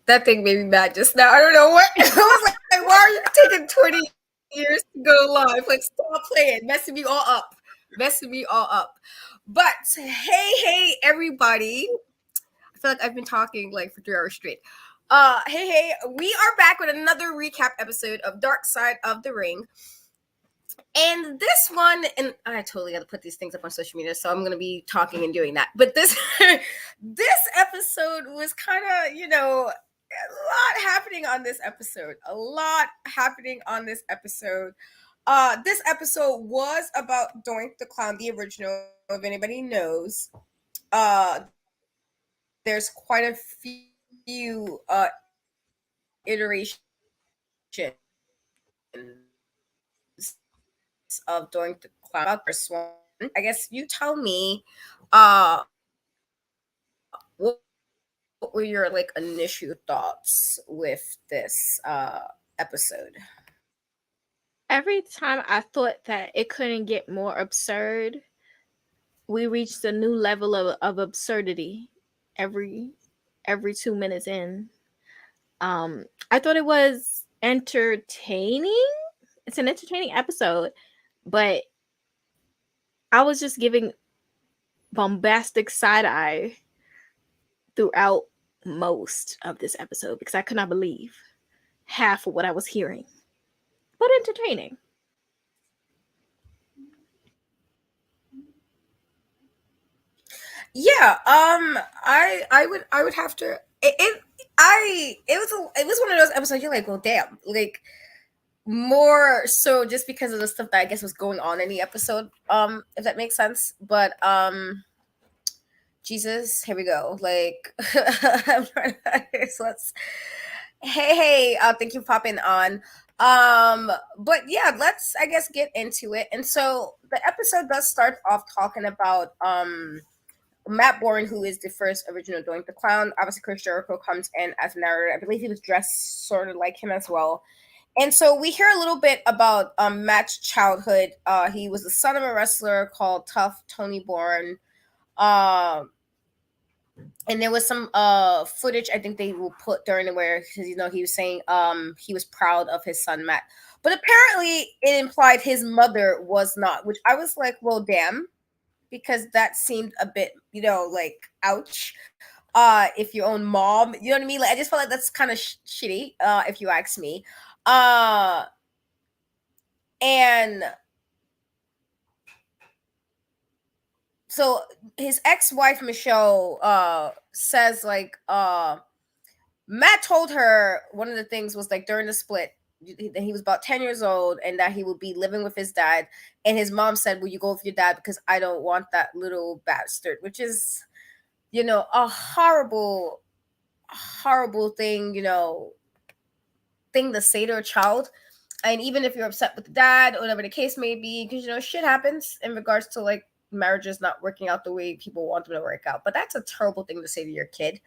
That thing made me mad just now. I don't know what. I was like, why are you taking 20 years to go live? Like, stop playing. Messing me all up. Messing me all up. But hey, everybody. I feel like I've been talking like for 3 hours straight. Hey, we are back with another recap episode of Dark Side of the Ring. And this one, and I totally got to put these things up on social media, so I'm going to be talking and doing that. But this this episode was kind of, a lot happening on this episode. This episode was about Doink the Clown, the original, if anybody knows. There's quite a few iterations of Doink the Clown. About this one, I guess you tell me, what were your like initial thoughts with this episode? Every time I thought that it couldn't get more absurd, we reached a new level of absurdity every 2 minutes in. I thought it was entertaining. It's an entertaining episode, but I was just giving bombastic side eye throughout most of this episode because I could not believe half of what I was hearing. But entertaining. Yeah, I would have to it was one of those episodes you're like, well, damn, like more so just because of the stuff that I guess was going on in the episode, if that makes sense. But Jesus, here we go. Like, so let's. Hey, thank you for popping on. But yeah, let's I guess get into it. And so the episode does start off talking about Matt Borne, who is the first original Doink the Clown. Obviously, Chris Jericho comes in as a narrator. I believe he was dressed sort of like him as well. And so we hear a little bit about Matt's childhood. He was the son of a wrestler called Tough Tony Borne. And there was some footage I think they will put during where because he was saying he was proud of his son Matt, but apparently it implied his mother was not, which I was like, well, damn, because that seemed a bit like ouch. If your own mom, you know what I mean? Like I just felt like that's kind of shitty, if you ask me. And so his ex-wife Michelle says like Matt told her one of the things was like during the split that he was about 10 years old and that he would be living with his dad, and his mom said, will you go with your dad because I don't want that little bastard, which is a horrible thing thing to say to a child. And even if you're upset with the dad or whatever the case may be, because shit happens in regards to like marriages not working out the way people want them to work out, but that's a terrible thing to say to your kid.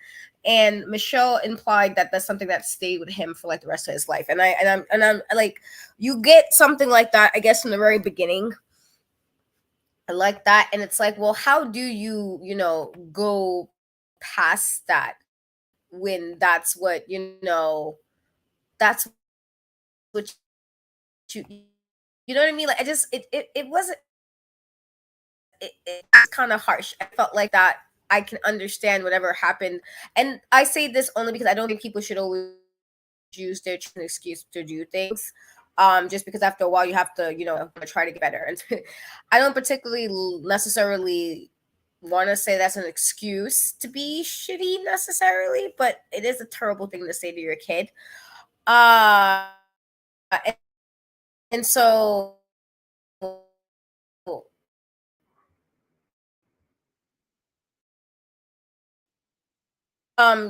And Michelle implied that that's something that stayed with him for like the rest of his life. And I'm like, you get something like that, I guess, from the very beginning. I like that. And it's like, well, how do you go past that when that's what that's what you know what I mean? Like I just it wasn't it's kind of harsh. I felt like that I can understand whatever happened. And I say this only because I don't think people should always use their excuse to do things. Just because after a while you have to, try to get better. And I don't particularly necessarily want to say that's an excuse to be shitty necessarily, but it is a terrible thing to say to your kid. And so and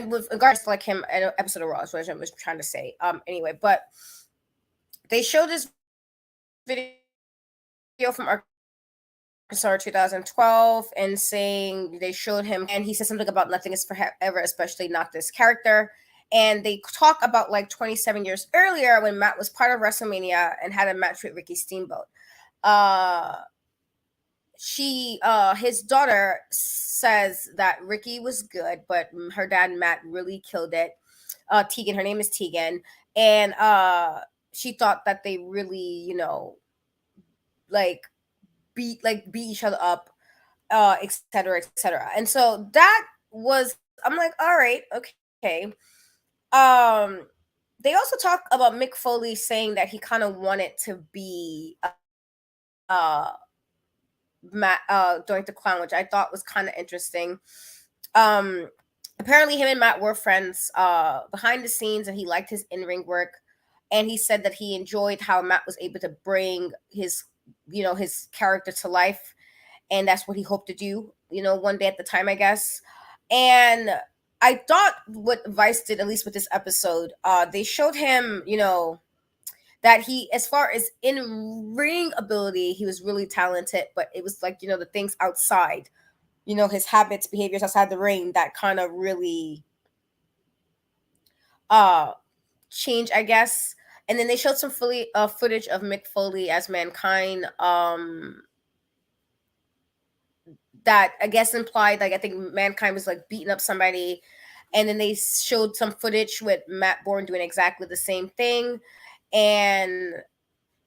with regards to like him in an episode of Raw, which I was trying to say. Anyway, but they showed this video from Arkansas 2012 and saying they showed him and he said something about nothing is forever, especially not this character. And they talk about like 27 years earlier when Matt was part of WrestleMania and had a match with Ricky Steamboat. his daughter says that Ricky was good, but her dad Matt really killed it. Tegan, her name is Tegan, and she thought that they really, like beat each other up, etc., etc. And so that was, I'm like, all right, okay. Um, they also talk about Mick Foley saying that he kind of wanted to be Matt, Doink the Clown, which I thought was kind of interesting. Um, Apparently, him and Matt were friends behind the scenes, and he liked his in ring work. And he said that he enjoyed how Matt was able to bring his character to life, and that's what he hoped to do, one day at the time, I guess. And I thought what Vice did, at least with this episode, they showed him, that he, as far as in ring ability, he was really talented, but it was like, the things outside, his habits, behaviors outside the ring that kind of really uh change, I guess. And then they showed some footage of Mick Foley as Mankind, that I guess implied, like, I think Mankind was like beating up somebody, and then they showed some footage with Matt Borne doing exactly the same thing. And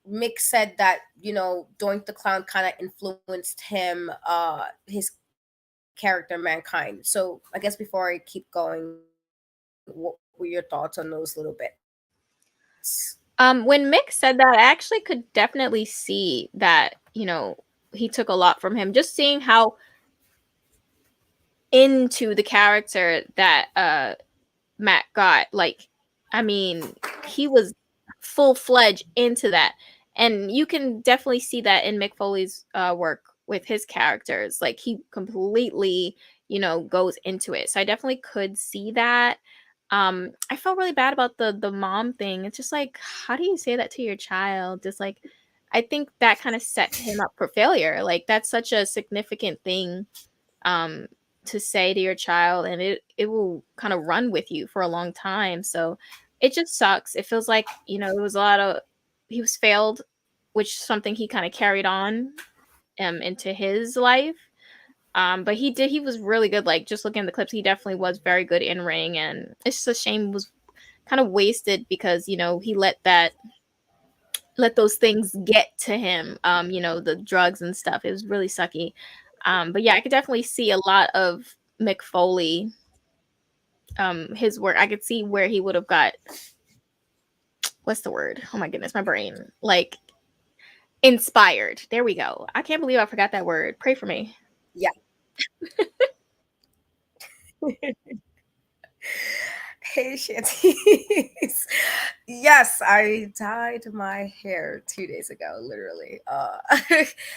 Mick said that, Doink the Clown kind of influenced him, his character Mankind. So I guess before I keep going, what were your thoughts on those little bits? When Mick said that, I actually could definitely see that, he took a lot from him. Just seeing how into the character that Matt got. Like, I mean, he was full-fledged into that. And you can definitely see that in Mick Foley's work with his characters. Like, he completely, goes into it. So I definitely could see that. I felt really bad about the mom thing. It's just like, how do you say that to your child? Just like, I think that kind of set him up for failure. Like, that's such a significant thing um to say to your child, and it will kind of run with you for a long time. So it just sucks. It feels like, it was a lot of, he was failed, which is something he kind of carried on into his life. But he was really good. Like, just looking at the clips, he definitely was very good in ring, and it's just a shame it was kind of wasted because, he let those things get to him, the drugs and stuff. It was really sucky. But yeah, I could definitely see a lot of Mick Foley, his work. I could see where he would have got, what's the word? Oh my goodness, my brain. Like, inspired. There we go. I can't believe I forgot that word. Pray for me. Yeah. Hey, Shanties. Yes, I dyed my hair 2 days ago, literally.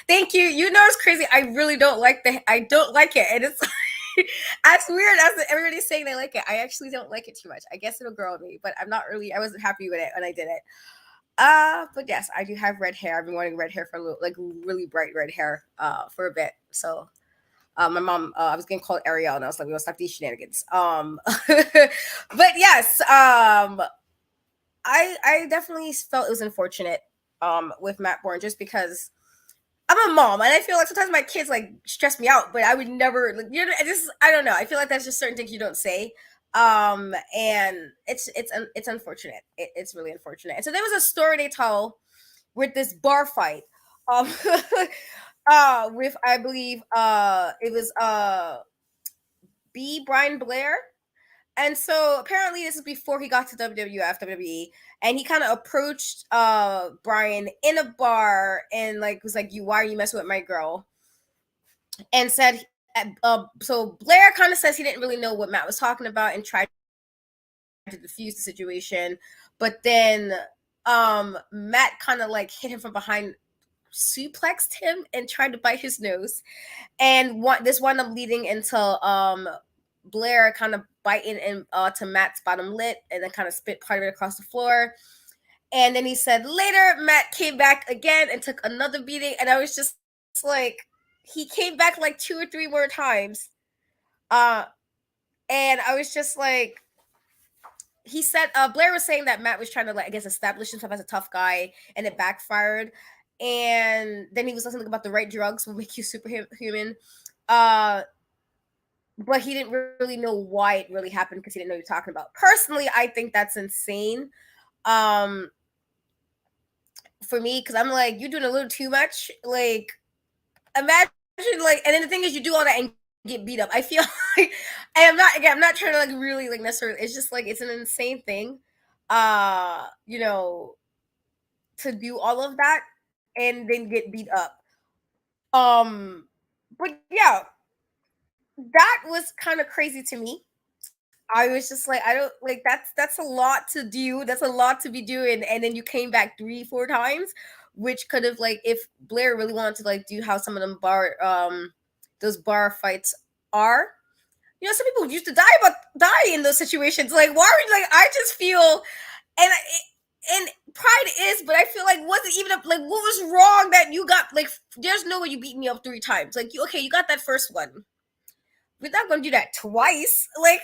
Thank you. You know, it's crazy. I really don't like I don't like it. And it's as weird as everybody's saying they like it. I actually don't like it too much. I guess it'll grow on me, but I wasn't happy with it when I did it. But yes, I do have red hair. I've been wanting red hair for a little, like really bright red hair, for a bit. So my mom, I was getting called Ariel, and I was like, we gonna stop these shenanigans. But yes, I definitely felt it was unfortunate with Matt Bourne, just because I'm a mom, and I feel like sometimes my kids like stress me out, but I would never, like, just, I don't know. I feel like that's just certain things you don't say. And it's unfortunate. It's really unfortunate. And so there was a story they tell with this bar fight. Um, with, I believe, it was B. Brian Blair. And so apparently this is before he got to WWE, and he kind of approached Brian in a bar and like was like, why are you messing with my girl? And said, so Blair kind of says he didn't really know what Matt was talking about and tried to defuse the situation. But then Matt kind of like hit him from behind, suplexed him, and tried to bite his nose. And this wound up leading until Blair kind of biting in to Matt's bottom lip, and then kind of spit part of it across the floor. And then he said later Matt came back again and took another beating, and I was just like, he came back like 2 or 3 more times. And I was just like, he said Blair was saying that Matt was trying to, like, I guess, establish himself as a tough guy, and it backfired. and then he was something about the right drugs will make you superhuman. Uh, but he didn't really know why it really happened because he didn't know what you're talking about. Personally, I think that's insane. Um, for me, because I'm like, you're doing a little too much. Like, imagine like, and then the thing is, you do all that and get beat up. I feel like, and I'm not trying to like really like necessarily. It's just like it's an insane thing, you know, to do all of that and then get beat up. But yeah, that was kind of crazy to me. I was just like, I don't like that's a lot to do. That's a lot to be doing. And then you came back 3, 4 times, which could have like if Blair really wanted to like do how some of them those bar fights are. You know, some people used to die in those situations. Like, why are you like I just feel and pride is, but I feel like wasn't even up like what was wrong that you got like there's no way you beat me up 3 times. Like you okay, you got that first one. We're not gonna do that twice. Like,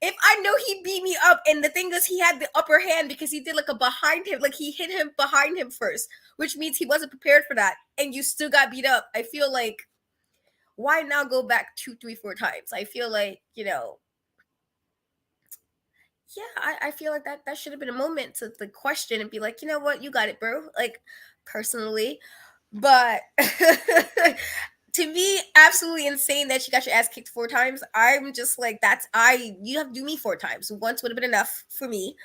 if I know he beat me up, and the thing is, he had the upper hand because he did like a behind him, like he hit him behind him first, which means he wasn't prepared for that, and you still got beat up. I feel like, why now go back 2, 3, 4 times? I feel like, yeah, I feel like that should have been a moment to the question and be like, you know what, you got it, bro. Like, personally, but to me, absolutely insane that you got your ass kicked 4 times. I'm just like, you have to do me 4 times. Once would have been enough for me.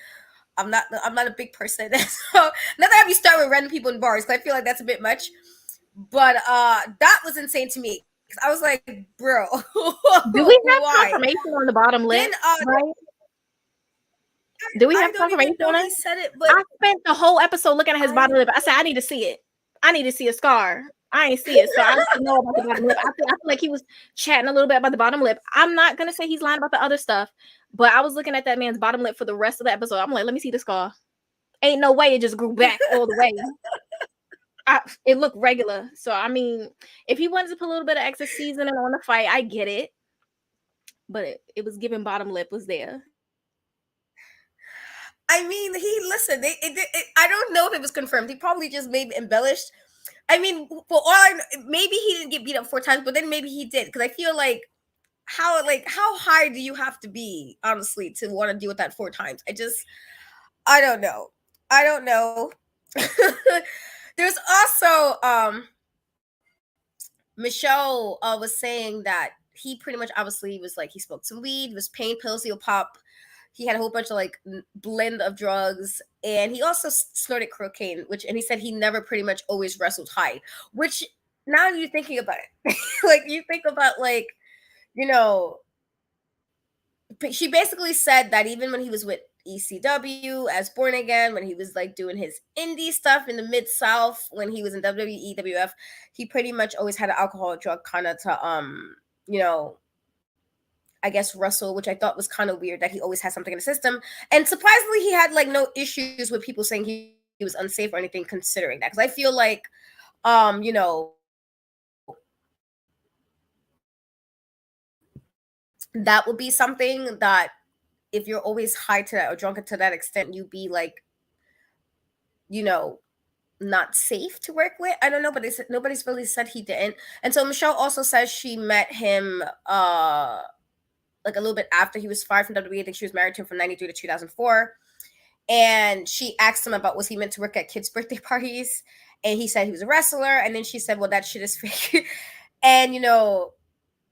I'm not a big person. So not that I be starting with random people in bars, because I feel like that's a bit much. But that was insane to me. Because I was like, bro, Do we have why? confirmation on the bottom Then lip? Right? Do we have I don't confirmation even know on he it? said it, but I spent the whole episode looking at his bottom I lip. I said, I need to see it. I need to see a scar. I ain't see it, so I don't know about the bottom lip. I feel like he was chatting a little bit about the bottom lip. I'm not gonna say he's lying about the other stuff, but I was looking at that man's bottom lip for the rest of the episode. I'm like, let me see the scar. Ain't no way it just grew back all the way. It looked regular. So I mean, if he wanted to put a little bit of extra seasoning on the fight, I get it. But it was given bottom lip was there. I mean, he listened. I don't know if it was confirmed. He probably just maybe embellished. I mean, for all I know, maybe he didn't get beat up 4 times, but then maybe he did. Because I feel like how high do you have to be, honestly, to want to deal with that 4 times? I don't know. I don't know. There's also Michelle was saying that he pretty much obviously was like he smoked some weed, was pain pills he'll pop. He had a whole bunch of like blend of drugs, and he also snorted cocaine, and he said he never pretty much always wrestled high. Which now you're thinking about it, like you think about like you know, she basically said that even when he was with ECW as Born Again, when he was like doing his indie stuff in the Mid South, when he was in WWE, WF, he pretty much always had an alcohol drug kind of to you know, I guess Russell, which I thought was kind of weird that he always had something in the system. And surprisingly, he had like no issues with people saying he was unsafe or anything considering that. Because I feel like, you know, that would be something that if you're always high to that or drunk to that extent, you be like, you know, not safe to work with. I don't know, but they said nobody's really said he didn't. And so Michelle also says she met him like a little bit after he was fired from WWE. I think she was married to him from 93 to 2004. And she asked him about was he meant to work at kids' birthday parties? And he said he was a wrestler. And then she said, well, that shit is fake. And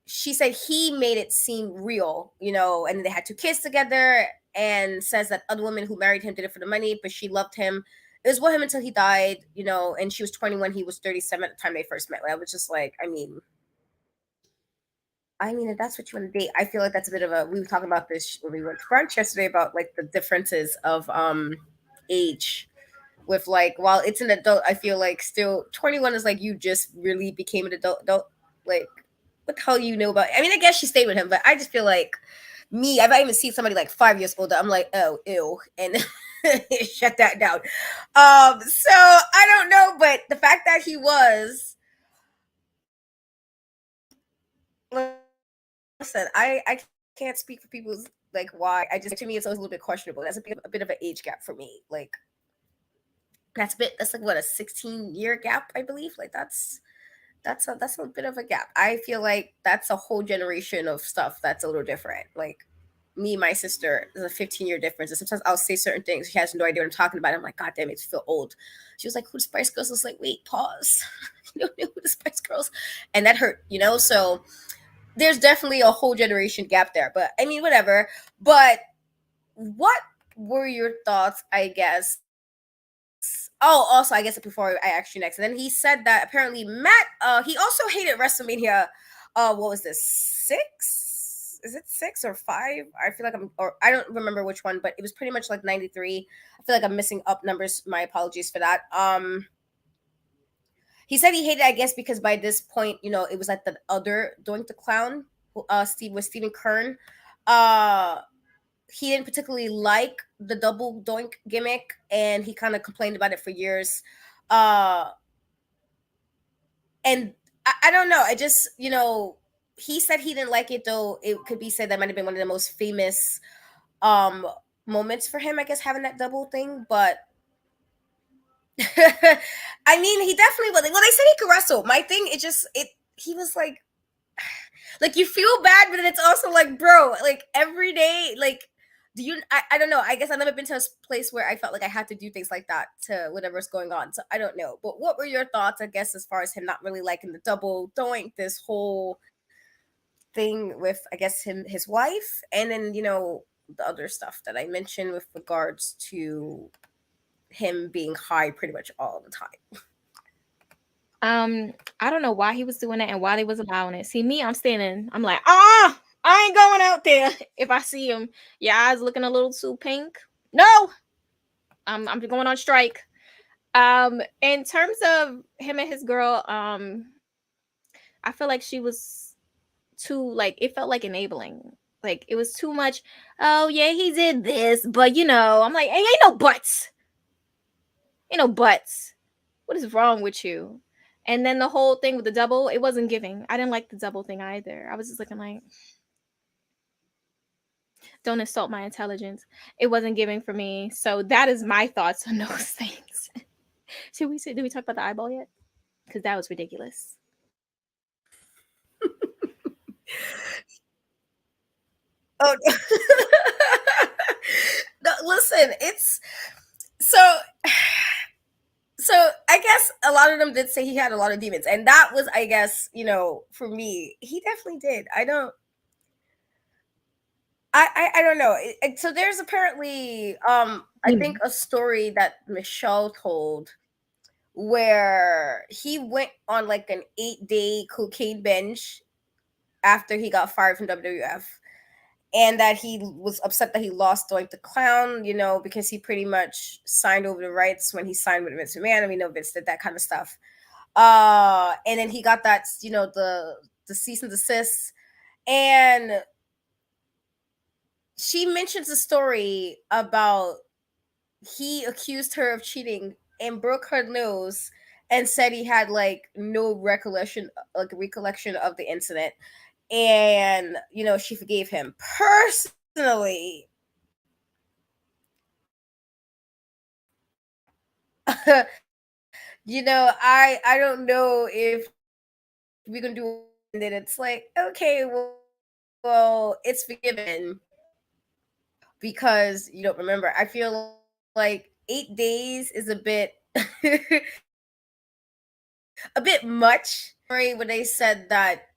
she said he made it seem real, and they had 2 kids together, and says that other woman who married him did it for the money, but she loved him. It was with him until he died, and she was 21, he was 37 at the time they first met. I was just like, I mean, if that's what you want to date, I feel like that's a bit of we were talking about this when we went to brunch yesterday about like the differences of age with like while it's an adult, I feel like still 21 is like you just really became an adult like what the hell you know about. I mean, I guess she stayed with him, but I just feel like me, if I even see somebody like 5 years older, I'm like, oh, ew, and shut that down. So I don't know, but the fact that he was, listen, I can't speak for people's like why. I just to me it's always a little bit questionable. That's a bit of an age gap for me. Like That's like what, a 16-year gap, I believe. Like that's a bit of a gap. I feel like that's a whole generation of stuff that's a little different. Like me, my sister, there's a 15-year difference. And sometimes I'll say certain things. She has no idea what I'm talking about. I'm like, God damn, it feel old. She was like, who the Spice Girls? I was like, wait, pause. You don't know who the Spice Girls? And that hurt, you know? So there's definitely a whole generation gap there. But I mean, whatever. But what were your thoughts, I guess? Oh, also, I guess before I asked you next, and then he said that apparently Matt, he also hated WrestleMania. What was this? Six? Is it 6 or 5? I feel like or I don't remember which one, but it was pretty much like 93. I feel like I'm missing up numbers. My apologies for that. He said he hated, I guess, because by this point, it was like the other Doink the Clown, Stephen Kern. Uh, he didn't particularly like the double doink gimmick, and he kind of complained about it for years. And I don't know. I just, he said he didn't like it, though it could be said that might have been one of the most famous um moments for him, I guess, having that double thing. But I mean, he definitely was. Well, they said he could wrestle. My thing, he was like you feel bad, but then it's also like, bro, like every day, like, I don't know. I guess I've never been to a place where I felt like I had to do things like that to whatever's going on. So I don't know. But what were your thoughts, I guess, as far as him not really liking the double doink, this whole thing with, I guess, his wife, and then, the other stuff that I mentioned with regards to him being high pretty much all the time. I don't know why he was doing that and why they was allowing it. See me, I'm standing. I'm like, I ain't going out there. If I see him, your eyes looking a little too pink. No, I'm going on strike. In terms of him and his girl, I feel like she was too, like, it felt like enabling. Like it was too much. Oh yeah, he did this, but I'm like, hey, ain't no buts. Ain't no buts. What is wrong with you? And then the whole thing with the double, it wasn't giving. I didn't like the double thing either. I was just looking like, don't insult my intelligence. It wasn't giving for me. So that is my thoughts on those things. Did we talk about the eyeball yet? Because that was ridiculous. Oh, no, listen, it's so. So I guess a lot of them did say he had a lot of demons, and that was, I guess, for me, he definitely did. I don't know. So there's apparently, I think a story that Michelle told where he went on like an 8-day cocaine binge after he got fired from WWF, and that he was upset that he lost Doink the Clown, because he pretty much signed over the rights when he signed with Vince McMahon. I mean, no, Vince did that kind of stuff. And then he got that, the cease and desist. And she mentions a story about he accused her of cheating and broke her nose and said he had like no recollection of the incident. And she forgave him. Personally, I don't know if we can do it. And it's like, okay, well, it's forgiven because you don't remember. I feel like 8 days is a bit a bit much. When they said that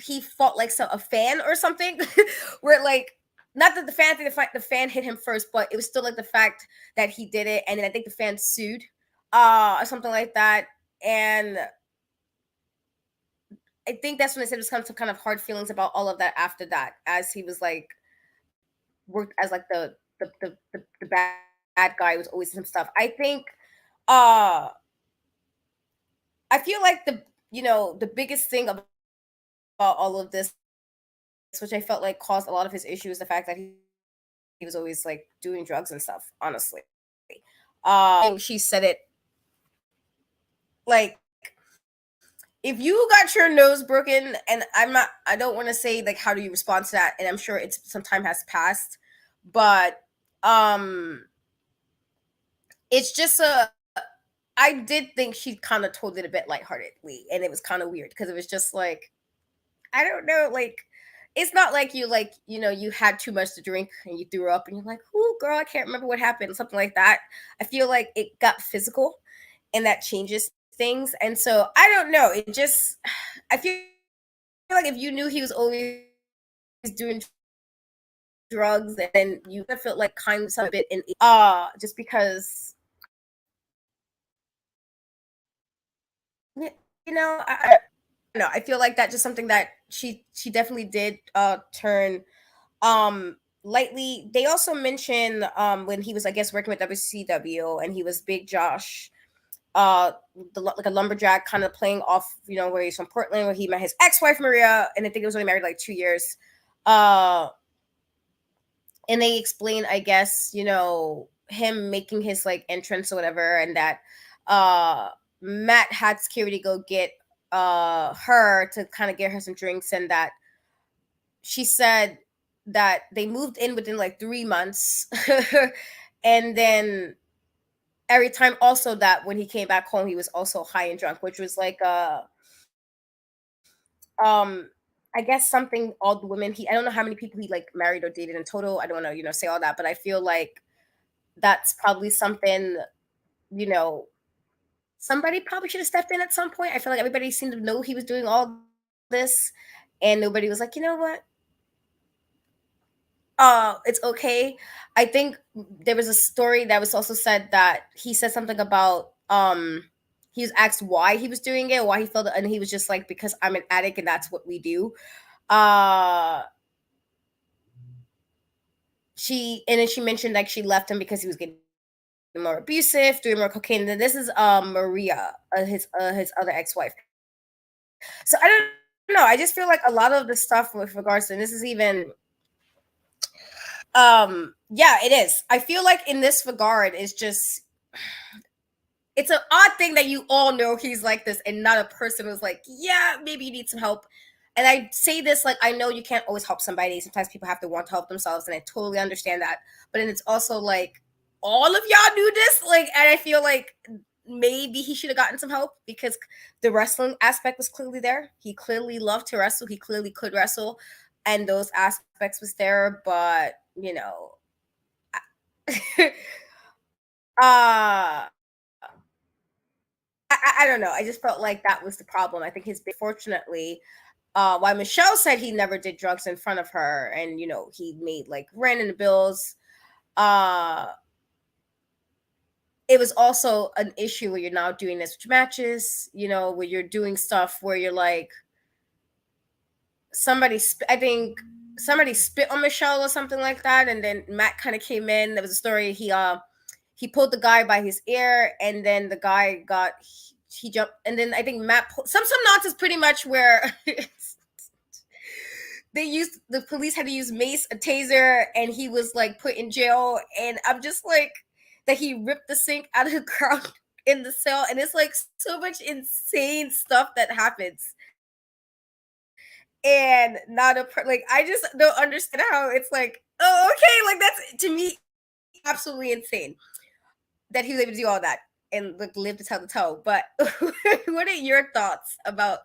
he fought like a fan or something, where like, not that the fan hit him first, but it was still like the fact that he did it, and then I think the fan sued, or something like that. And I think that's when they said it was some kind of hard feelings about all of that after that, as he was like worked as like the bad guy, was always some stuff. I think I feel like the biggest thing about all of this, which I felt like caused a lot of his issues, the fact that he was always like doing drugs and stuff, honestly. She said it like, if you got your nose broken, and I don't want to say like how do you respond to that, and I'm sure some time has passed, but it's just I did think she kind of told it a bit lightheartedly, and it was kind of weird because it was just like, I don't know, like it's not like you like, you had too much to drink and you threw up and you're like, "Ooh, girl, I can't remember what happened," something like that. I feel like it got physical, and that changes things. And so I don't know. It just I feel like if you knew he was always doing drugs, and then you felt like kind of a bit in just because I no, I feel like that just something that she definitely did turn lightly. They also mention when he was, I guess, working with WCW, and he was Big Josh, like a lumberjack, kind of playing off, where he's from Portland, where he met his ex-wife Maria, and I think he was only married like 2 years. uh and they explain, I guess, him making his like entrance or whatever, and that uh Matt had security go get her to kind of get her some drinks, and that she said that they moved in within like 3 months. And then every time also that when he came back home he was also high and drunk, which was like um I guess something all the women, I don't know how many people he like married or dated in total. I don't want to, say all that, but I feel like that's probably something, you know, somebody probably should have stepped in at some point. I feel like everybody seemed to know he was doing all this, and nobody was like, you know what? It's okay. I think there was a story that was also said that he said something about he was asked why he was doing it, why he felt it, and he was just like, because I'm an addict and that's what we do. Uh and then she mentioned like she left him because he was getting more abusive, doing more cocaine. And then this is Maria, his other ex-wife. So I don't know. I just feel like a lot of the stuff with regards to, and this is even yeah, it is. I feel like in this regard is just, it's an odd thing that you all know he's like this and not a person who's like, yeah, maybe you need some help. And I say this like, I know you can't always help somebody. Sometimes people have to want to help themselves, and I totally understand that. But then it's also like, all of y'all knew this, like, and I feel like maybe he should have gotten some help because the wrestling aspect was clearly there. He clearly loved to wrestle. He clearly could wrestle, and those aspects was there. But uh I don't know. I just felt like that was the problem. I think his big, fortunately, why Michelle said he never did drugs in front of her, and he made like rent and the bills. Uh, it was also an issue where you're now doing this with matches. Where you're doing stuff where you're like, I think somebody spit on Michelle or something like that, and then Matt kind of came in. There was a story, he pulled the guy by his ear, and then the guy he jumped, and then I think Matt some nonsense pretty much where the police had to use mace, a taser, and he was like put in jail. And I'm just like, that he ripped the sink out of the ground in the cell, and it's like so much insane stuff that happens. And not like, I just don't understand how it's like, oh, okay, like that's, to me, absolutely insane that he was able to do all that and like live to tell the toe. But what are your thoughts about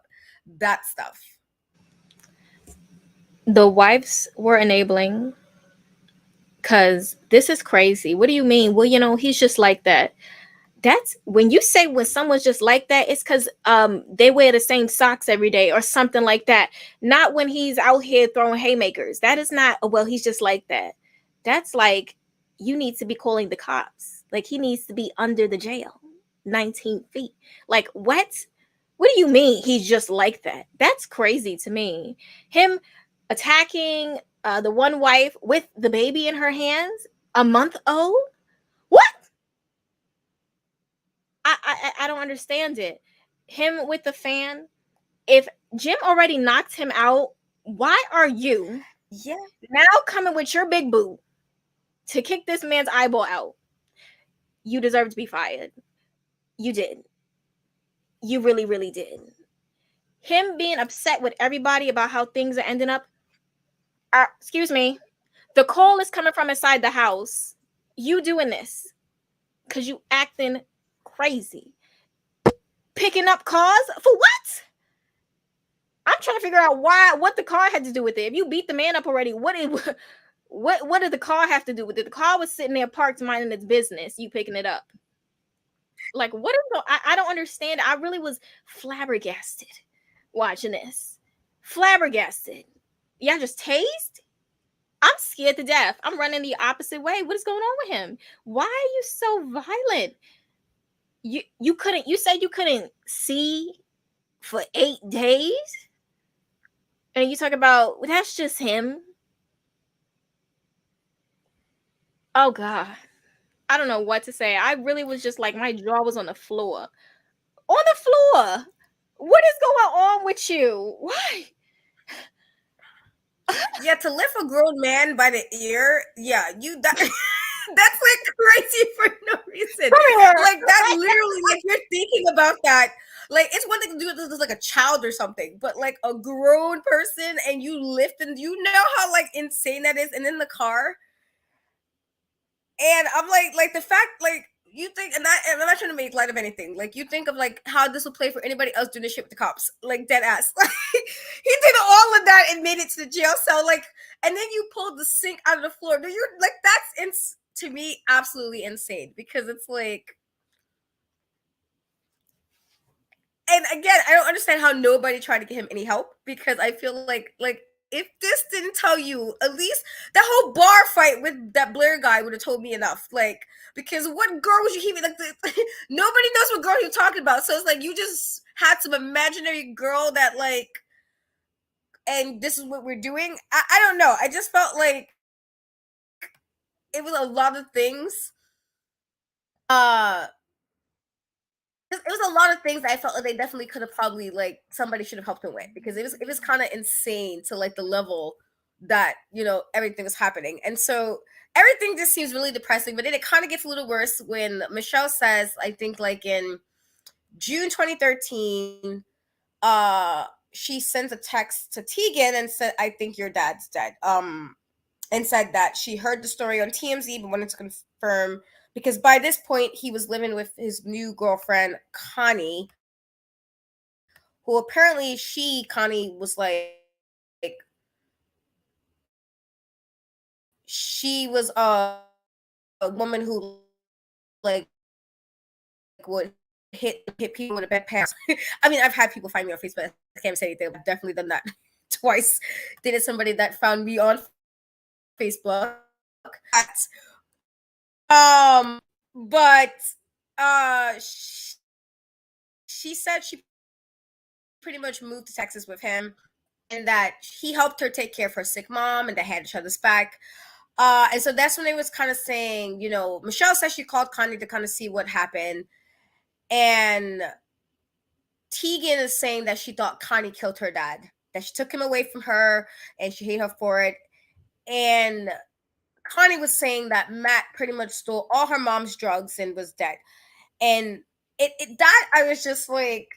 that stuff? The wives were enabling, because this is crazy. What do you mean? Well, he's just like that. That's when you say when someone's just like that, it's because they wear the same socks every day or something like that. Not when he's out here throwing haymakers. That is not, oh, well, he's just like that. That's like, you need to be calling the cops. Like, he needs to be under the jail 19 feet. Like, what do you mean he's just like that? That's crazy to me. Him attacking the one wife with the baby in her hands, a month old. What? I don't understand it. Him with the fan. If Jim already knocked him out, why are you Yeah. now coming with your big boot to kick this man's eyeball out? You deserve to be fired. You did. You really, really did. Him being upset with everybody about how things are ending up. Excuse me. The call is coming from inside the house. You doing this because you acting crazy. picking up cars for what? I'm trying to figure out what the car had to do with it. If you beat the man up already, what did the car have to do with it? The car was sitting there parked minding its business. You picking it up. Like, what is the, I don't understand. I really was flabbergasted watching this. Flabbergasted. Y'all just tased? I'm scared to death. I'm running the opposite way. What is going on with him? Why are you so violent? You said you couldn't see for 8 days? And you talk about, well, that's just him. Oh God. I don't know what to say. I really was just like, my jaw was on the floor. On the floor. What is going on with you? Why? Yeah, to lift a grown man by the ear, yeah, that's like crazy for no reason. Like that literally, like you're thinking about that. Like it's one thing to do this like a child or something, but like a grown person and you lift and you know how like insane that is, and in the car. And I'm like the fact, like you think, and I'm not trying to make light of anything. Like you think of like how this will play for anybody else doing this shit with the cops, like dead ass. Like he did all of that and made it to the jail cell. Like, and then you pulled the sink out of the floor. Do you like that's to me absolutely insane because it's like, and again, I don't understand how nobody tried to get him any help because I feel like if this didn't tell you, at least that whole bar fight with that Blair guy would have told me enough. Like, because what girl was you keeping? Like, nobody knows what girl you're talking about. So it's like you just had some imaginary girl that like, and this is what we're doing. I don't know. I just felt like it was a lot of things. It was a lot of things that I felt like they definitely could have probably like somebody should have helped him with because it was kind of insane to like the level that everything was happening, and so everything just seems really depressing. But then it kind of gets a little worse when Michelle says, I think like in June 2013, she sends a text to Tegan and said, "I think your dad's dead." And said that she heard the story on TMZ but wanted to confirm because by this point he was living with his new girlfriend Connie, who apparently Connie was like she was a woman who like would hit people with a bad pass. I mean, I've had people find me on Facebook. I can't say anything. I've definitely done that twice. Dated somebody that found me on Facebook. But she said she pretty much moved to Texas with him and that he helped her take care of her sick mom and they had each other's back. And so that's when they was kind of saying, Michelle said she called Connie to kind of see what happened. And Tegan is saying that she thought Connie killed her dad, that she took him away from her and she hated her for it. And Connie was saying that Matt pretty much stole all her mom's drugs and was dead. And that I was just like,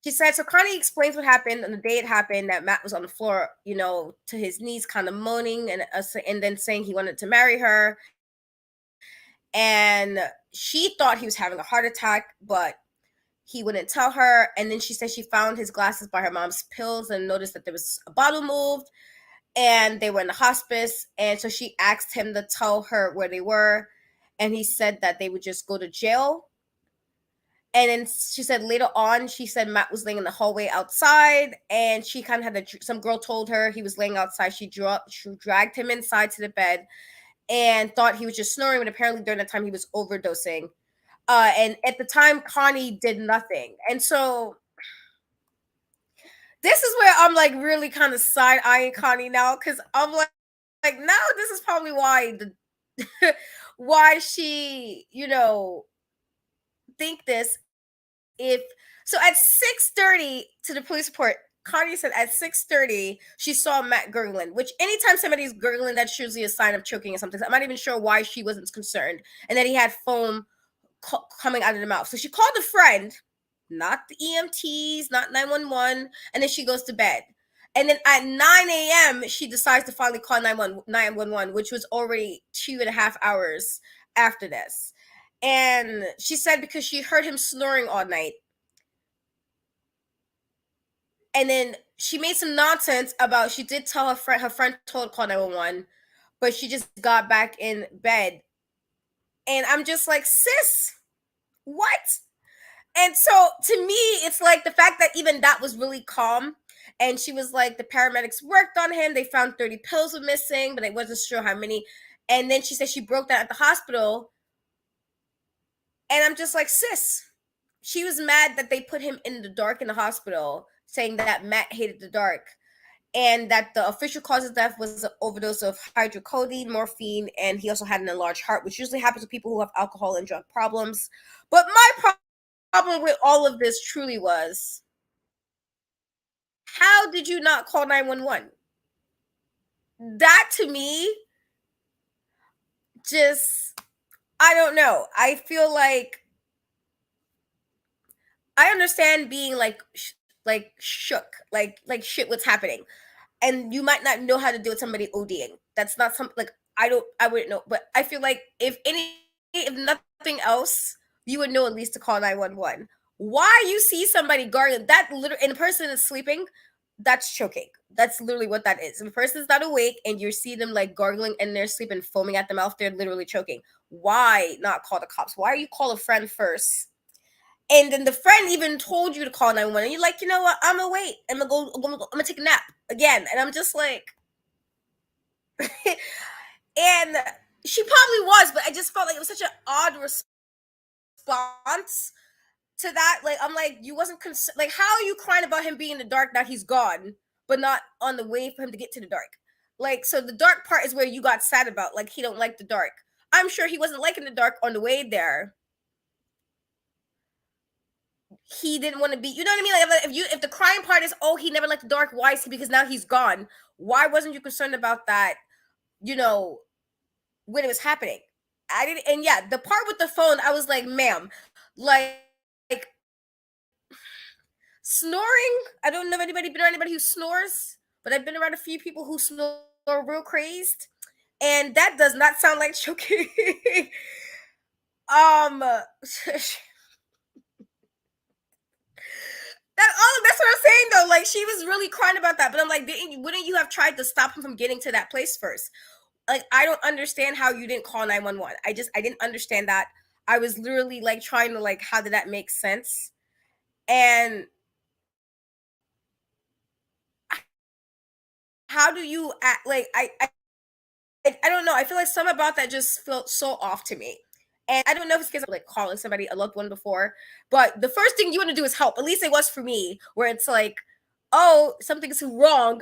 she said, so Connie explains what happened on the day it happened, that Matt was on the floor, to his knees, kind of moaning and then saying he wanted to marry her. And she thought he was having a heart attack, but he wouldn't tell her. And then she said she found his glasses by her mom's pills and noticed that there was a bottle moved and they were in the hospice. And so she asked him to tell her where they were. And he said that they would just go to jail. And then she said later on, she said Matt was laying in the hallway outside and she kind of had some girl told her he was laying outside. She dragged him inside to the bed and thought he was just snoring, but apparently during that time he was overdosing. And at the time, Connie did nothing. And so this is where I'm like really kind of side-eyeing Connie now because I'm like now this is probably why why she, think this. If so at 6:30 to the police report, Connie said at 6:30 she saw Matt gurgling, which anytime somebody's gurgling, that's usually a sign of choking or something. So I'm not even sure why she wasn't concerned. And then he had foam coming out of the mouth. So she called a friend, not the EMTs, not 911, and then she goes to bed. And then at 9 a.m., she decides to finally call 911, which was already 2.5 hours after this. And she said because she heard him snoring all night And then she made some nonsense about she did tell her friend told call 911, but she just got back in bed. And I'm just like, sis, what? And so to me, it's like the fact that even that was really calm. And she was like, the paramedics worked on him. They found 30 pills were missing, but they wasn't sure how many. And then she said she broke down at the hospital. And I'm just like, sis, she was mad that they put him in the dark in the hospital, saying that Matt hated the dark. And that the official cause of death was an overdose of hydrocodone, morphine, and he also had an enlarged heart, which usually happens to people who have alcohol and drug problems. But my problem with all of this truly was, how did you not call 911? That to me, just, I don't know. I feel like I understand being like shook, like shit, what's happening, and you might not know how to deal with somebody ODing. That's not something like I wouldn't know, but I feel like if nothing else, you would know at least to call 911. Why you see somebody gargling that literally, and the person is sleeping, that's choking. That's literally what that is. If a person's not awake and you see them like gargling and they're sleeping, foaming at the mouth, they're literally choking. Why not call the cops? Why you call a friend first? And then the friend even told you to call 911. And you're like, you know what? I'm gonna wait. I'm gonna take a nap again. And I'm just like, and she probably was, but I just felt like it was such an odd response to that. Like, I'm like, you wasn't like, how are you crying about him being in the dark now he's gone, but not on the way for him to get to the dark? Like, so the dark part is where you got sad about, like, he don't like the dark. I'm sure he wasn't liking the dark on the way there. He didn't want to be, you know what I mean? Like, if the crying part is, oh, he never liked the dark, why is he, because now he's gone, why wasn't you concerned about that, you know, when it was happening? I didn't. And yeah, the part with the phone, I was like, ma'am, like snoring, I don't know if anybody been around anybody who snores, but I've been around a few people who snore real crazed, and that does not sound like choking. That's what I'm saying though. Like, she was really crying about that, but I'm like, wouldn't you have tried to stop him from getting to that place first? Like, I don't understand how you didn't call 911. I didn't understand that. I was literally like trying to, like, how did that make sense? And how do you act? Like, I don't know. I feel like something about that just felt so off to me. And I don't know if it's because I'm like calling somebody a loved one before, but the first thing you want to do is help. At least it was for me, where it's like, oh, something's wrong.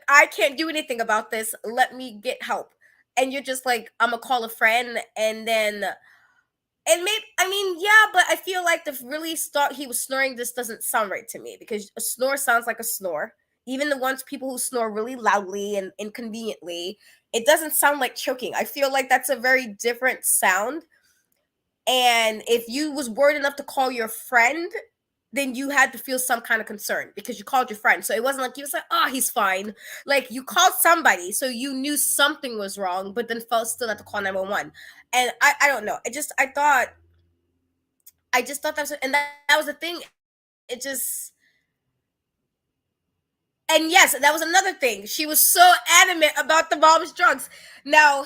I can't do anything about this. Let me get help. And you're just like, I'm gonna call a friend, and then, and maybe, I mean, yeah, but I feel like the really start he was snoring, this doesn't sound right to me, because a snore sounds like a snore. Even the ones people who snore really loudly and inconveniently, it doesn't sound like choking. I feel like that's a very different sound. And if you was worried enough to call your friend, then you had to feel some kind of concern because you called your friend. So it wasn't like you was like, oh, he's fine. Like, you called somebody, so you knew something was wrong, but then felt still had to call 911. And I don't know. I just thought that was, and that was the thing. It just, and yes, that was another thing. She was so adamant about the mom's drugs. Now,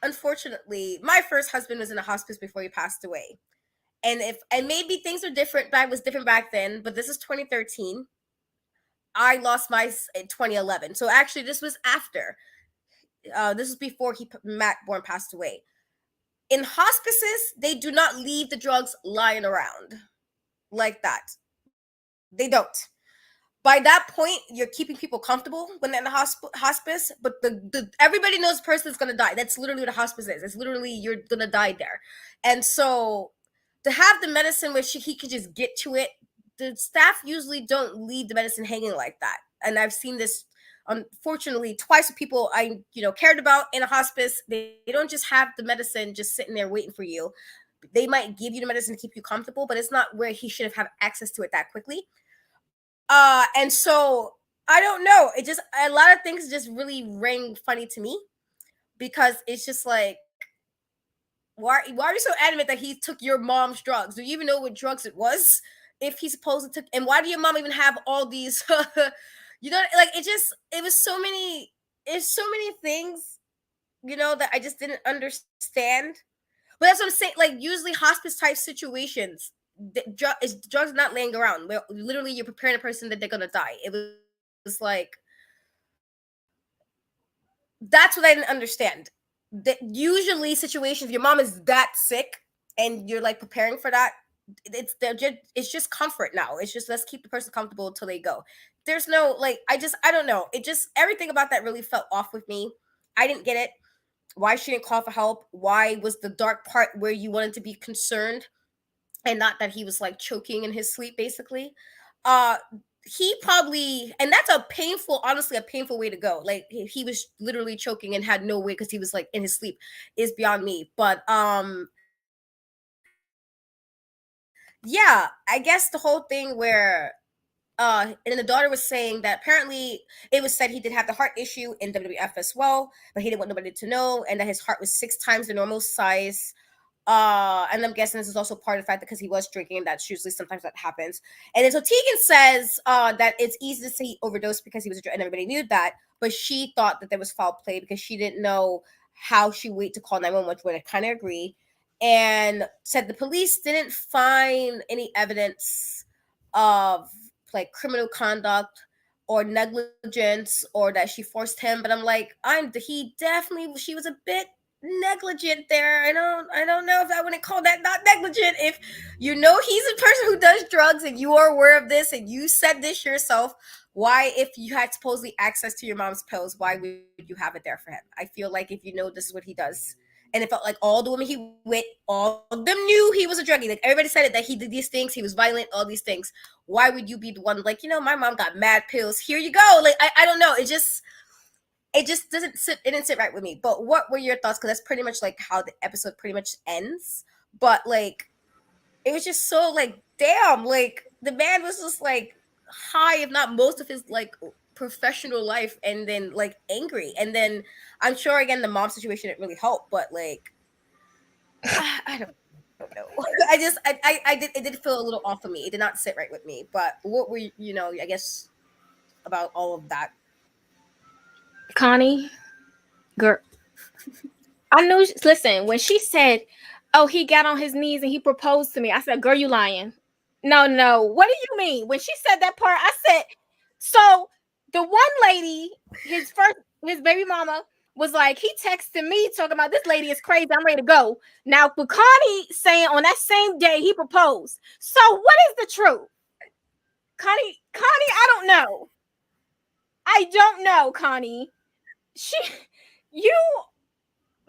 unfortunately, my first husband was in a hospice before he passed away. And maybe things are different, was different back then, but this is 2013. I lost my in 2011. So actually, this was after. This was before Matt Borne passed away. In hospices, they do not leave the drugs lying around like that. They don't. By that point, you're keeping people comfortable when they're in the hospice, but the everybody knows the person is going to die. That's literally what a hospice is. It's literally, you're going to die there. And so to have the medicine where he could just get to it, the staff usually don't leave the medicine hanging like that. And I've seen this, unfortunately, twice with people I cared about in a hospice. They don't just have the medicine just sitting there waiting for you. They might give you the medicine to keep you comfortable, but it's not where he should have had access to it that quickly. And so I don't know. It just, a lot of things just really rang funny to me, because it's just like, why are you so adamant that he took your mom's drugs? Do you even know what drugs it was? if he's supposed to, and why do your mom even have all these, like it was so many, it's so many things, that I just didn't understand. But that's what I'm saying. Like usually hospice type situations, drugs not laying around. Where literally you're preparing a person that they're gonna die. It was like that's what I didn't understand. That usually situations, if your mom is that sick and you're like preparing for that, it's just comfort now. It's just let's keep the person comfortable until they go. There's no like I don't know. It just everything about that really felt off with me. I didn't get it. Why she didn't call for help? Why was the dark part where you wanted to be concerned and not that he was like choking in his sleep basically? Uh he probably, and that's a painful, honestly a painful way to go. Like he was literally choking and had no way because he was like in his sleep is beyond me. But yeah, I guess the whole thing where and the daughter was saying that apparently it was said he did have the heart issue in WWF as well, but he didn't want nobody to know, and that his heart was 6 times the normal size. And I'm guessing this is also part of the fact that because he was drinking, that's usually sometimes that happens. And then so Tegan says that it's easy to say he overdosed because he was a drunk, and everybody knew that, but she thought that there was foul play because she didn't know how she wait to call 911, which I kind of agree. And said the police didn't find any evidence of like criminal conduct or negligence or that she forced him. But I'm like, he definitely, she was a bit negligent there. I don't know if I wouldn't call that not negligent. If he's a person who does drugs and you are aware of this and you said this yourself, why, if you had supposedly access to your mom's pills, why would you have it there for him? I feel like if you know this is what he does, and it felt like all the women he with, all of them knew he was a druggie. Like everybody said it, that he did these things, he was violent, all these things. Why would you be the one like, my mom got mad pills, here you go? Like I don't know. It just doesn't sit. It didn't sit right with me. But what were your thoughts? Because that's pretty much like how the episode pretty much ends. But like, it was just so like, damn. Like the man was just like high, if not most of his like professional life, and then like angry, and then I'm sure again the mom situation didn't really help. But like, I don't know. It did feel a little off of me. It did not sit right with me. But what were I guess about all of that? Connie, girl, I knew. Listen, when she said, "Oh, he got on his knees and he proposed to me," I said, "Girl, you lying." No. What do you mean? When she said that part, I said, "So the one lady, his baby mama, was like, he texted me talking about this lady is crazy. I'm ready to go." Now, with Connie saying on that same day he proposed. So what is the truth? Connie, I don't know. I don't know, Connie. You,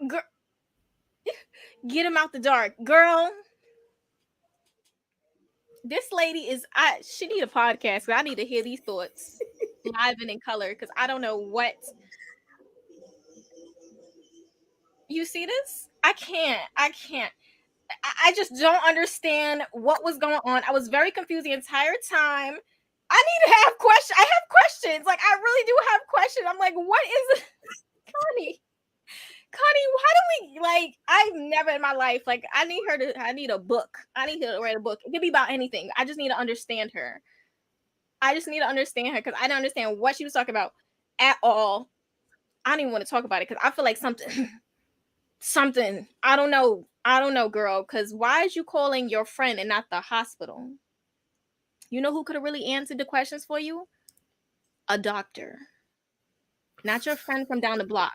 girl, get him out the dark, girl. This lady is. She need a podcast. I need to hear these thoughts live and in color because I don't know what. You see this? I can't. I just don't understand what was going on. I was very confused the entire time. I need to have questions. I have questions. Like I really do have questions. I'm like, what is it? Connie? Why do we like? I've never in my life like. I need a book. I need her to write a book. It could be about anything. I just need to understand her. I just need to understand her because I don't understand what she was talking about at all. I don't even want to talk about it because I feel like something. I don't know, girl. Because why is you calling your friend and not the hospital? You know who could have really answered the questions for you? A doctor, not your friend from down the block.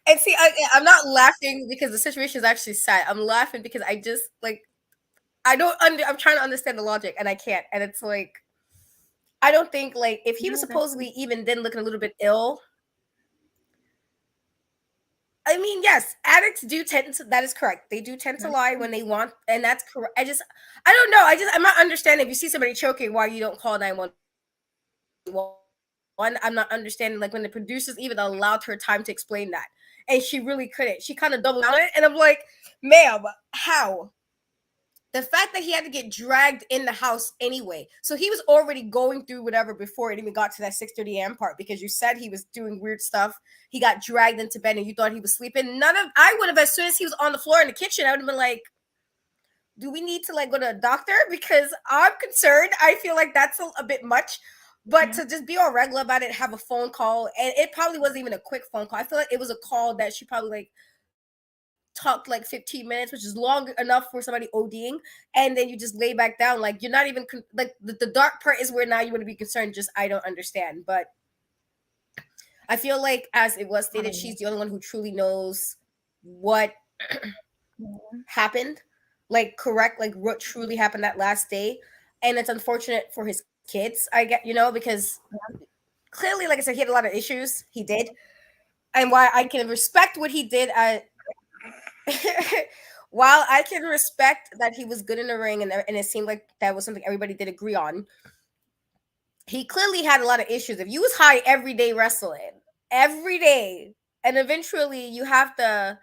And see, I'm not laughing because the situation is actually sad. I'm laughing because I just like I'm trying to understand the logic and I can't. And it's like I don't think like if he was supposedly even then looking a little bit ill. I mean, yes, addicts do tend to. That is correct. They do tend to lie when they want, and that's correct. I don't know. I'm not understanding. If you see somebody choking, why you don't call 911? I'm not understanding. Like when the producers even allowed her time to explain that, and she really couldn't. She kind of doubled down on it, and I'm like, ma'am, how? The fact that he had to get dragged in the house anyway. So he was already going through whatever before it even got to that 6:30 a.m. part because you said he was doing weird stuff. He got dragged into bed and you thought he was sleeping. I would have, as soon as he was on the floor in the kitchen, I would have been like, do we need to like go to a doctor? Because I'm concerned. I feel like that's a bit much. But to just be all regular about it, have a phone call, and it probably wasn't even a quick phone call. I feel like it was a call that she probably like talked like 15 minutes, which is long enough for somebody ODing, and then you just lay back down. Like you're not even like the dark part is where now you want to be concerned. Just I don't understand, but I feel like as it was stated, she's the only one who truly knows what happened, like correct, like what truly happened that last day, and it's unfortunate for his kids. I get because clearly, like I said, he had a lot of issues. He did, and why I can respect what he did. While I can respect that he was good in the ring, and it seemed like that was something everybody did agree on, he clearly had a lot of issues. If you was high every day wrestling, every day, and eventually you have to,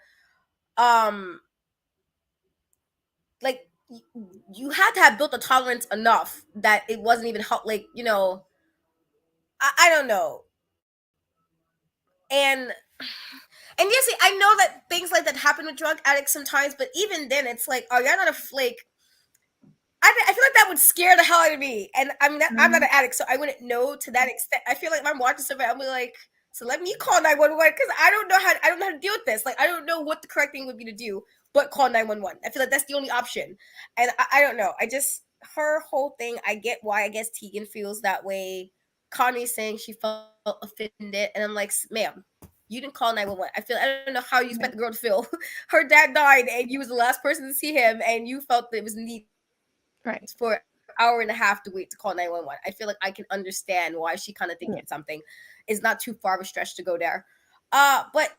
like you had to have built a tolerance enough that it wasn't even like I don't know, and yes, I know that things like that happen with drug addicts sometimes, but even then, it's like, oh, you're not a flake. I feel like that would scare the hell out of me. And I mean, I'm not an addict, so I wouldn't know to that extent. I feel like if I'm watching something, I'll be like, so let me call 911 because I don't know how to deal with this. Like, I don't know what the correct thing would be to do, but call 911. I feel like that's the only option. And I don't know. Her whole thing, I get why I guess Tegan feels that way. Connie's saying she felt offended, and I'm like, ma'am, you didn't call 911. I don't know how you expect the girl to feel. Her dad died, and you was the last person to see him, and you felt that it was neat for an hour and a half to wait to call 911. I feel like I can understand why she kind of thinks something is not too far of a stretch to go there. But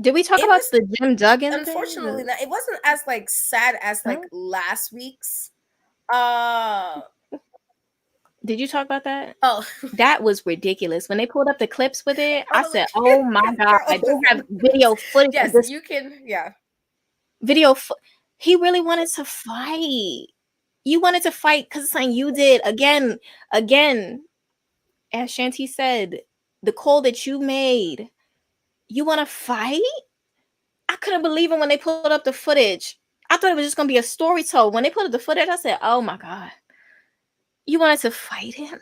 did we talk about the Jim Duggan unfortunately thing? It wasn't as like sad as like last week's. Did you talk about that? Oh, that was ridiculous. When they pulled up the clips with it, I said, "Oh my god!" They have video footage. Yes, of this. You can. Yeah, video. He really wanted to fight. You wanted to fight because it's something you did again. As Shanti said, the call that you made. You want to fight? I couldn't believe it when they pulled up the footage. I thought it was just gonna be a story told. When they put up the footage, I said, "Oh my god, you wanted to fight him?"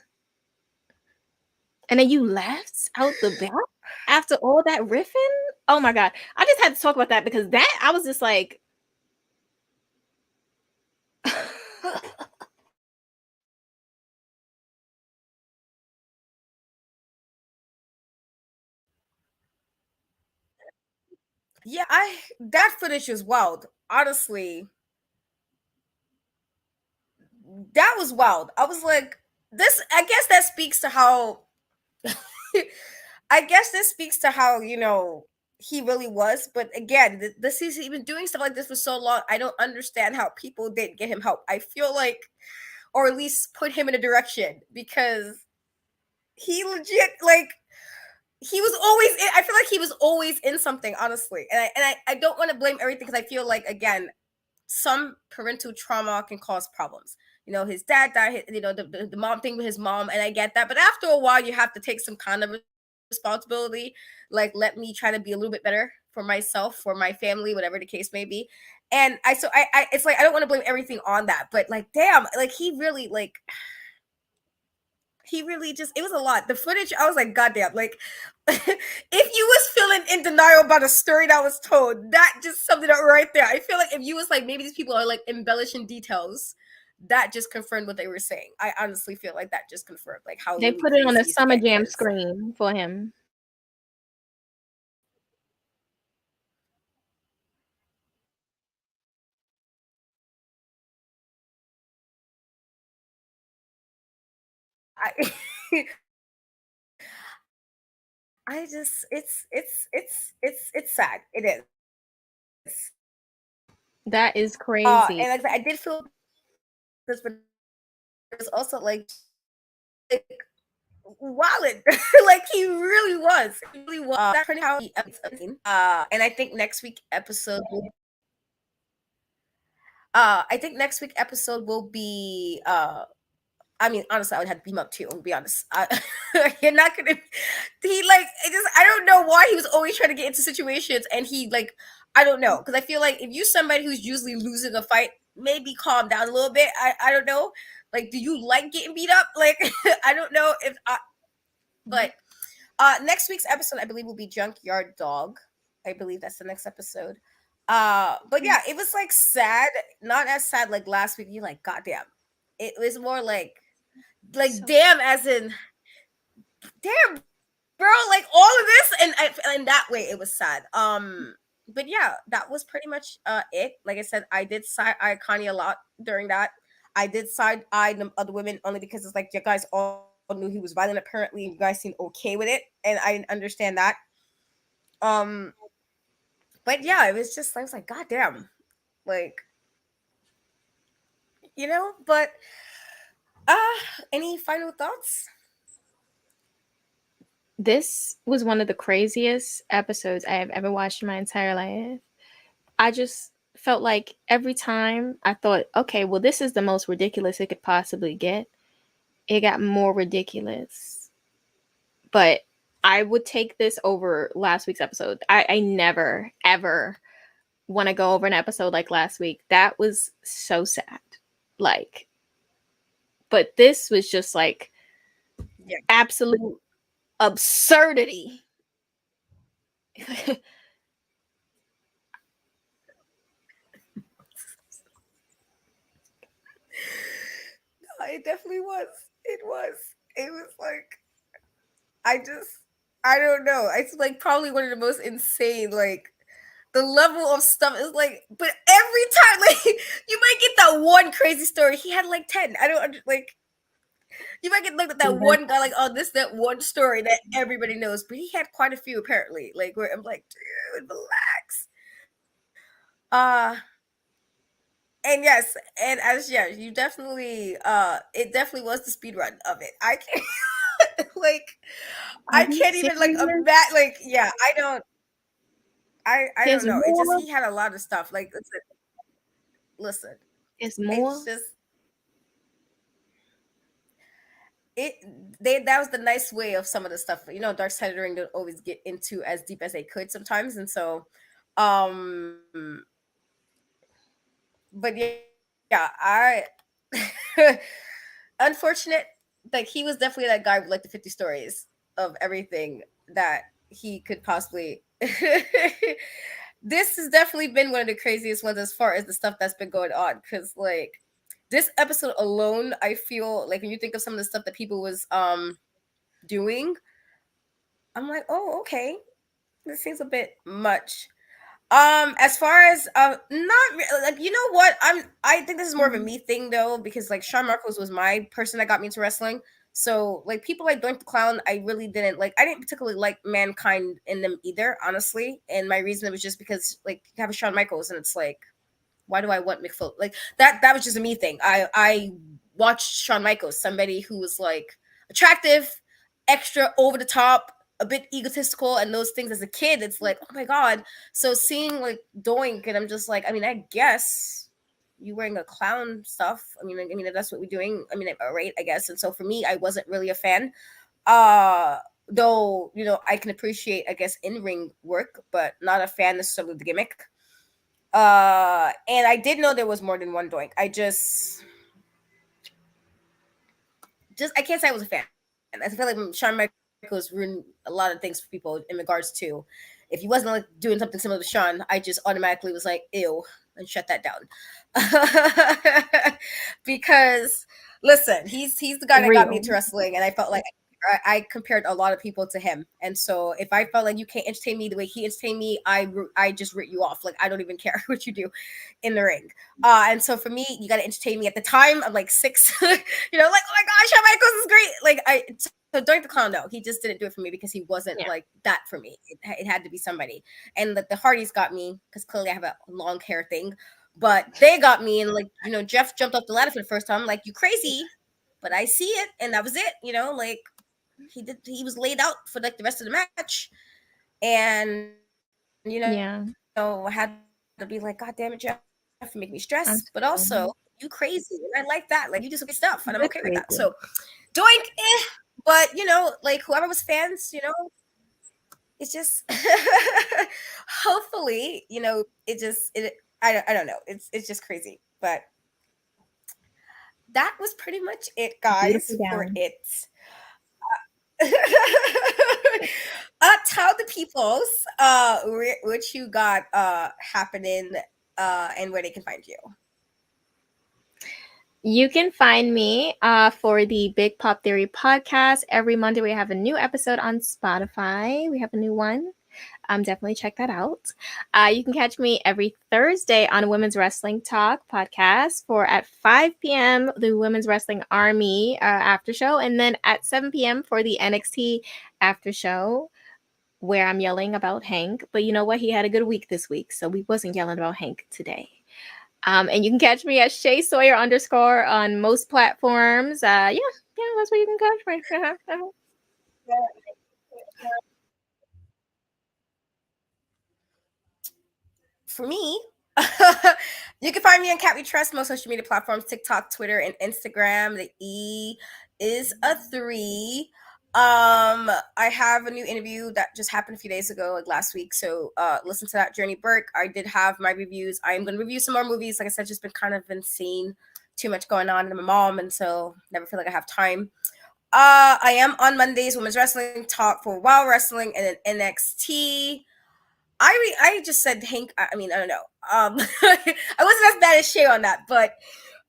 And then you left out the back after all that riffing? Oh my god. I just had to talk about that because that I was just like yeah, that footage was wild. Honestly, that was wild. I was like, this. I guess that speaks to how. I guess this speaks to how he really was. But again, this he's been doing stuff like this for so long. I don't understand how people didn't get him help. I feel like, or at least put him in a direction because he legit like he was always in, I feel like he was always in something, honestly. And I don't want to blame everything because I feel like again, some parental trauma can cause problems. His dad died, the mom thing with his mom, and I get that. But after a while, you have to take some kind of responsibility. Like, let me try to be a little bit better for myself, for my family, whatever the case may be. And it's like I don't want to blame everything on that, but like, damn, like he really just, it was a lot. The footage, I was like, goddamn, like if you was feeling in denial about a story that was told, that just summed it up right there. I feel like if you was like, maybe these people are like embellishing details, that just confirmed what they were saying. I honestly feel like that just confirmed like how they put it on a Summer Jam screen for him. I just it's sad. It is. That is crazy. And like I did feel this, but it was also like wallet. Like he really was. He really was. That's how he and I think next week episode will I think next week episode will be I mean, honestly, I would have to beam up too. I'll be honest. You're not gonna. He like it just. I don't know why he was always trying to get into situations, and he like. I don't know because I feel like if you somebody who's usually losing a fight, maybe calm down a little bit. I don't know. Like, do you like getting beat up? Like, I don't know if I, but next week's episode I believe will be Junkyard Dog. I believe that's the next episode. But yeah, it was like sad, not as sad like last week. You're like, goddamn. It was more like So damn, as in damn, bro, like all of this, and in that way it was sad. But yeah, that was pretty much it. Like I said, I did side eye Kanye a lot during that. I did side eye the other women only because it's like you guys all knew he was violent. Apparently, you guys seemed okay with it, and I understand that. Um, but yeah, it was just I was like, God damn, like But any final thoughts? this was one of the craziest episodes I have ever watched in my entire life. I just felt like every time I thought, okay, well, this is the most ridiculous it could possibly get, it got more ridiculous. But I would take this over last week's episode. I never, ever want to go over an episode like last week. That was so sad. Like, but this was just like Yeah. absolute absurdity. It definitely was. It was. It was like I just I don't know. It's like probably one of the most insane the level of stuff is like, but every time like you might get that one crazy story. He had like 10. I don't like you might get like that one guy like, oh, this that one story that everybody knows, but he had quite a few apparently. Like where I'm like, dude, relax. And yes, and as yeah, you definitely it definitely was the speed run of it. I can't like Are I you can't even like serious? imagine like yeah, I don't There's know. It just more. he had a lot of stuff. Like listen, There's it's more. just it that was the nice way of some of the stuff. Dark Side of the Ring don't always get into as deep as they could sometimes, and so um but yeah, I unfortunate. Like he was definitely that guy with like the 50 stories of everything that he could possibly. This has definitely been one of the craziest ones as far as the stuff that's been going on. Because like this episode alone, I feel like when you think of some of the stuff that people was doing, I'm like, oh, okay, this seems a bit much. As far as like what I think this is more of a Mhm. me thing though because like Shawn Michaels was my person that got me into wrestling. So like people like Doink the Clown, I really didn't like. I didn't particularly like Mankind in them either, honestly. And my reason was just because like you have a Shawn Michaels, and it's like, why do I want McFoley? Like that. That was just a me thing. I watched Shawn Michaels, somebody who was like attractive, extra over the top, a bit egotistical, and those things as a kid. It's like, oh my god. So seeing like Doink, and I'm just like, I mean, I guess you wearing a clown stuff. I mean, if that's what we're doing. I mean, all right, I guess. And so for me, I wasn't really a fan. Uh, though I can appreciate, I guess, in ring work, but not a fan necessarily of the gimmick. And I did know there was more than one Doink. I can't say I was a fan. I feel like Shawn Michaels ruined a lot of things for people in regards to if he wasn't like doing something similar to Shawn, I just automatically was like, ew, and shut that down. Because listen, he's the guy that got me Real. into wrestling, and I felt like I compared a lot of people to him. And so if I felt like you can't entertain me the way he entertained me, I just writ you off. Like I don't even care what you do in the ring. And so for me, you got to entertain me. At the time, I'm like 6, like, oh my gosh, Shawn Michaels is great. So Doink the Clown, no, he just didn't do it for me because he wasn't Yeah. like that for me. It had to be somebody. And the Hardys got me because clearly I have a long hair thing, but they got me. And like, Jeff jumped off the ladder for the first time. I'm like, you crazy, but I see it. And that was it, like he was laid out for like the rest of the match. And, Yeah. I had to be like, God damn it, Jeff, make me stress. But also, I'm you crazy. And I like that. Like, you do some great stuff, and I'm okay with that. So, good crazy. Doink, but, like, whoever was fans, it's just, hopefully, it just, I don't know. It's just crazy. But that was pretty much it, Beautiful guys, for gown. it. Tell the peoples what you got happening and where they can find you. You can find me for the Big Pop Theory podcast. Every Monday, we have a new episode on Spotify. We have a new one. Definitely check that out. You can catch me every Thursday on Women's Wrestling Talk podcast for at 5 p.m. the Women's Wrestling Army after show, and then at 7 p.m. for the NXT after show, where I'm yelling about Hank. But you know what? He had a good week this week, so we wasn't yelling about Hank today. And you can catch me at Shay Sawyer _ on most platforms. Yeah, that's where you can catch me. For me, you can find me on Cat We Trust, most social media platforms, TikTok, Twitter, and Instagram. The E is a 3. I have a new interview that just happened a few days ago, like last week. So listen to that, Journey Burke. I did have my reviews. I am going to review some more movies. Like I said, just been kind of insane, too much going on in my mom, and so never feel like I have time. I am on Mondays, Women's Wrestling Talk for Wild Wrestling and then NXT. I just said Hank. I mean, I don't know. I wasn't as bad as Shay on that, but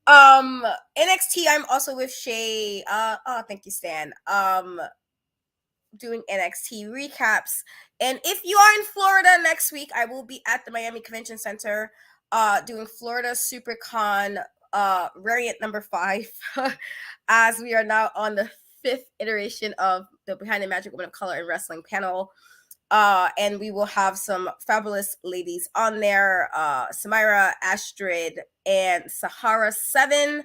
NXT. I'm also with Shay. Oh, thank you, Stan. Doing NXT recaps. And if you are in Florida next week, I will be at the Miami Convention Center, doing Florida SuperCon variant number 5, as we are now on the 5th iteration of the Behind the Magic Woman of Color in Wrestling panel. And we will have some fabulous ladies on there, Samira, Astrid, and Sahara 7.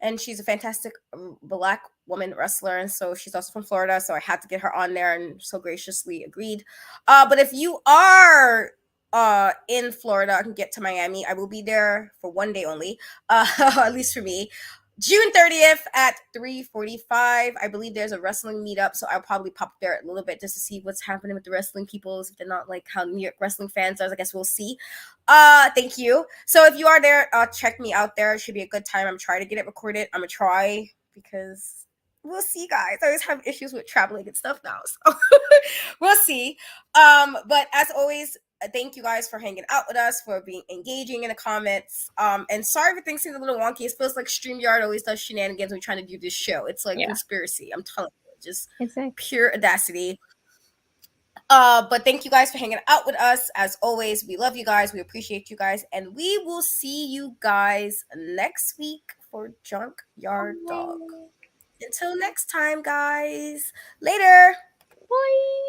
And she's a fantastic Black woman wrestler, and so she's also from Florida, so I had to get her on there, and so graciously agreed. But if you are in Florida and get to Miami, I will be there for one day only, at least for me. June 30th at 3:45. I believe there's a wrestling meetup, so I'll probably pop there a little bit just to see what's happening with the wrestling peoples. If they're not like how New York wrestling fans are, I guess we'll see. Thank you. So if you are there, check me out there. It should be a good time. I'm trying to get it recorded. I'm gonna try because we'll see, guys. I always have issues with traveling and stuff now, so we'll see. But as always, thank you guys for hanging out with us, for being engaging in the comments. And sorry if things seem a little wonky. It feels like StreamYard always does shenanigans when we're trying to do this show. It's like conspiracy. I'm telling you, just pure audacity. But thank you guys for hanging out with us. As always, we love you guys. We appreciate you guys. And we will see you guys next week for Junkyard Dog. Until next time, guys. Later. Bye.